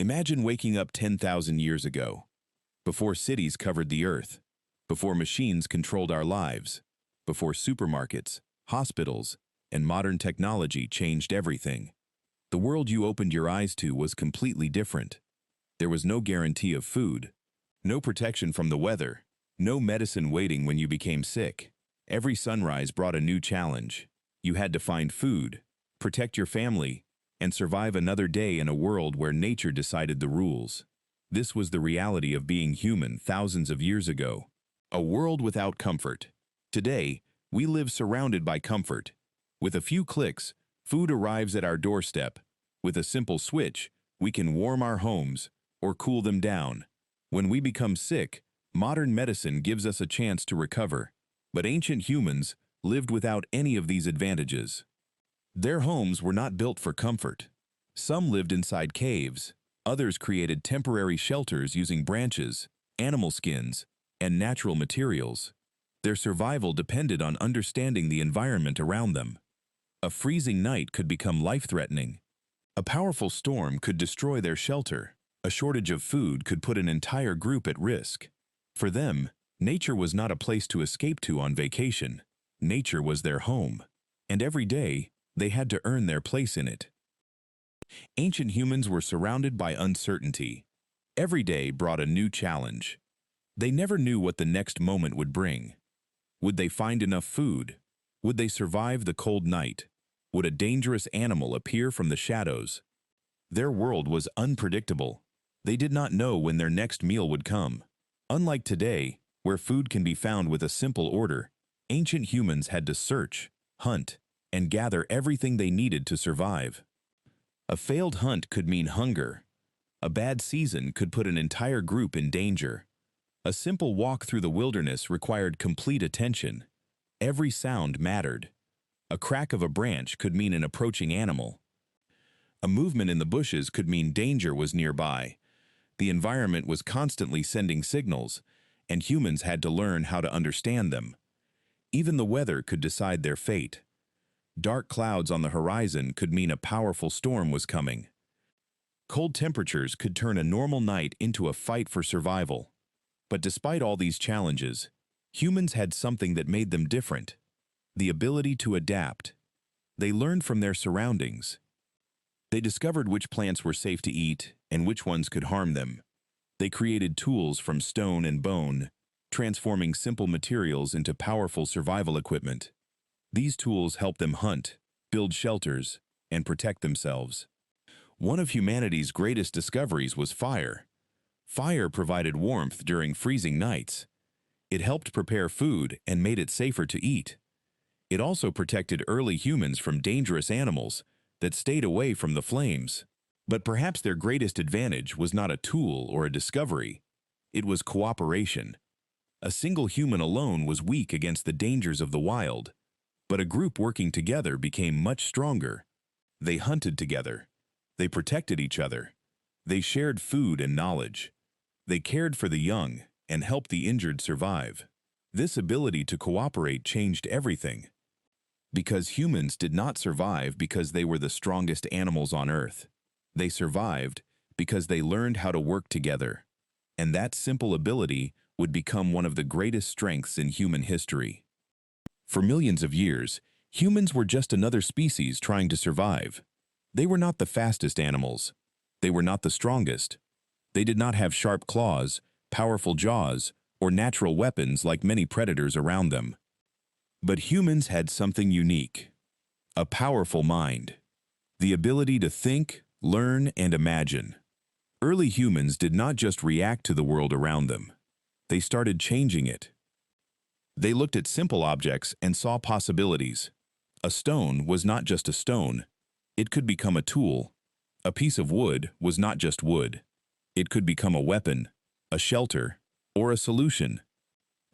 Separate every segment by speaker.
Speaker 1: Imagine waking up 10,000 years ago, before cities covered the earth, before machines controlled our lives, before supermarkets, hospitals, and modern technology changed everything. The world you opened your eyes to was completely different. There was no guarantee of food, no protection from the weather, no medicine waiting when you became sick. Every sunrise brought a new challenge. You had to find food, protect your family, and survive another day in a world where nature decided the rules. This was the reality of being human thousands of years ago. A world without comfort. Today, we live surrounded by comfort. With a few clicks, food arrives at our doorstep. With a simple switch, we can warm our homes or cool them down. When we become sick, modern medicine gives us a chance to recover. But ancient humans lived without any of these advantages. Their homes were not built for comfort. Some lived inside caves. Others created temporary shelters using branches, animal skins, and natural materials. Their survival depended on understanding the environment around them. A freezing night could become life-threatening. A powerful storm could destroy their shelter. A shortage of food could put an entire group at risk. For them, nature was not a place to escape to on vacation. Nature was their home, and every day, they had to earn their place in it. Ancient humans were surrounded by uncertainty. Every day brought a new challenge. They never knew what the next moment would bring. Would they find enough food? Would they survive the cold night? Would a dangerous animal appear from the shadows? Their world was unpredictable. They did not know when their next meal would come. Unlike today, where food can be found with a simple order, ancient humans had to search, hunt, and gather everything they needed to survive. A failed hunt could mean hunger. A bad season could put an entire group in danger. A simple walk through the wilderness required complete attention. Every sound mattered. A crack of a branch could mean an approaching animal. A movement in the bushes could mean danger was nearby. The environment was constantly sending signals, and humans had to learn how to understand them. Even the weather could decide their fate. Dark clouds on the horizon could mean a powerful storm was coming. Cold temperatures could turn a normal night into a fight for survival. But despite all these challenges, humans had something that made them different: the ability to adapt. They learned from their surroundings. They discovered which plants were safe to eat and which ones could harm them. They created tools from stone and bone, transforming simple materials into powerful survival equipment. These tools helped them hunt, build shelters, and protect themselves. One of humanity's greatest discoveries was fire. Fire provided warmth during freezing nights. It helped prepare food and made it safer to eat. It also protected early humans from dangerous animals that stayed away from the flames. But perhaps their greatest advantage was not a tool or a discovery. It was cooperation. A single human alone was weak against the dangers of the wild. But a group working together became much stronger. They hunted together. They protected each other. They shared food and knowledge. They cared for the young and helped the injured survive. This ability to cooperate changed everything. Because humans did not survive because they were the strongest animals on Earth. They survived because they learned how to work together. And that simple ability would become one of the greatest strengths in human history. For millions of years, humans were just another species trying to survive. They were not the fastest animals. They were not the strongest. They did not have sharp claws, powerful jaws, or natural weapons like many predators around them. But humans had something unique: a powerful mind, the ability to think, learn, and imagine. Early humans did not just react to the world around them. They started changing it. They looked at simple objects and saw possibilities. A stone was not just a stone. It could become a tool. A piece of wood was not just wood. It could become a weapon, a shelter, or a solution.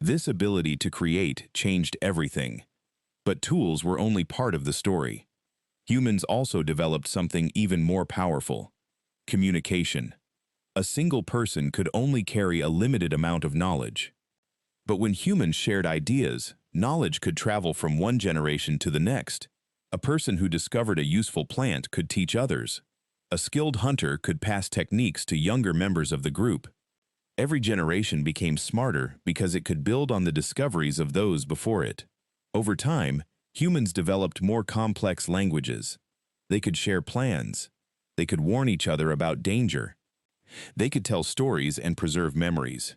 Speaker 1: This ability to create changed everything. But tools were only part of the story. Humans also developed something even more powerful: communication. A single person could only carry a limited amount of knowledge. But when humans shared ideas, knowledge could travel from one generation to the next. A person who discovered a useful plant could teach others. A skilled hunter could pass techniques to younger members of the group. Every generation became smarter because it could build on the discoveries of those before it. Over time, humans developed more complex languages. They could share plans. They could warn each other about danger. They could tell stories and preserve memories.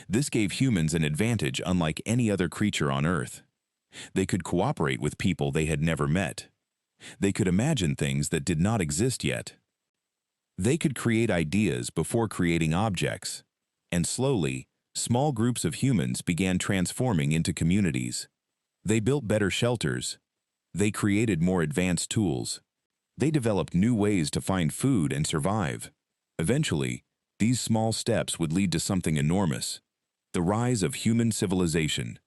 Speaker 1: This gave humans an advantage unlike any other creature on Earth. They could cooperate with people they had never met. They could imagine things that did not exist yet. They could create ideas before creating objects. And slowly, small groups of humans began transforming into communities. They built better shelters. They created more advanced tools. They developed new ways to find food and survive. Eventually, these small steps would lead to something enormous, the rise of human civilization.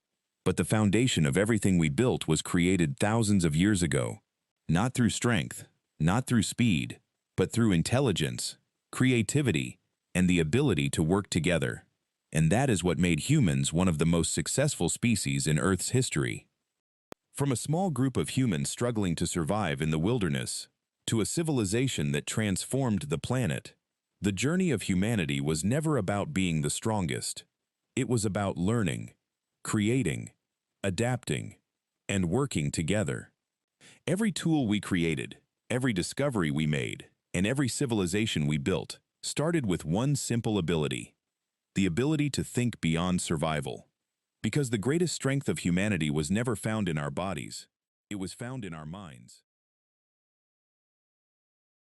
Speaker 1: But the foundation of everything we built was created thousands of years ago, not through strength, not through speed, but through intelligence, creativity, and the ability to work together. And that is what made humans one of the most successful species in Earth's history. From a small group of humans struggling to survive in the wilderness, to a civilization that transformed the planet, the journey of humanity was never about being the strongest. It was about learning, creating, adapting, and working together. Every tool we created, every discovery we made, and every civilization we built started with one simple ability: the ability to think beyond survival. Because the greatest strength of humanity was never found in our bodies, it was found in our minds.